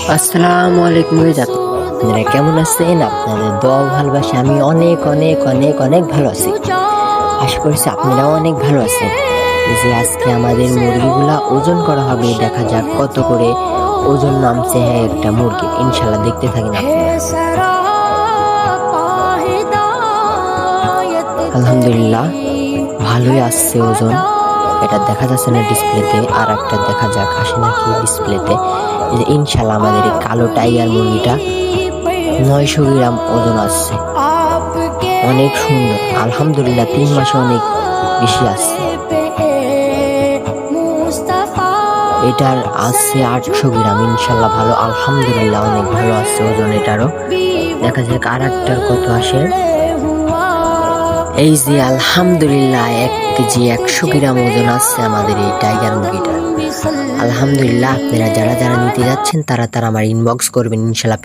আসসালামু আলাইকুম আপনারা কেমন আছেন? আপনাদের দোয়া ভালোবাসা আমি অনেক অনেক অনেক অনেক ভালো আছি। আশা করছি আপনারাও অনেক ভালো আছেন। এই যে আজকে আমাদের মুরগিগুলা ওজন করা হবে, দেখা যাক কত করে ওজন নামছে। হ্যাঁ, একটা মুরগি ইনশাল্লাহ দেখতে থাকেন আপনারা। আলহামদুলিল্লাহ ভালোই আসছে ওজন। এটা দেখা যাচ্ছে না ডিসপ্লেতে, আর একটা দেখা যাক আসে নাকি ডিসপ্লেতে। ইনশাল্লাহ আমাদের এই কালো টাইগার মুরগিটা 900 গ্রাম ওজন আসছে। অনেক সুন্দর, আলহামদুলিল্লাহ 3 মাসে অনেক বেশি আসছে। এটার আসছে 800 গ্রাম, ইনশাল্লাহ ভালো, আলহামদুলিল্লাহ অনেক ভালো আসছে ওজন এটারও। দেখা যাক আর একটার কত আসে। এই যে আলহামদুলিল্লাহ 1 কেজি 100 গ্রাম ওজন আসছে আমাদের এই টাইগার মুরগিটা। আলহামদুলিল্লাহ আপনারা যারা যারা নিতে যাচ্ছেন তারা আমার ইনবক্স করবেন, ইনশাল্লাহ।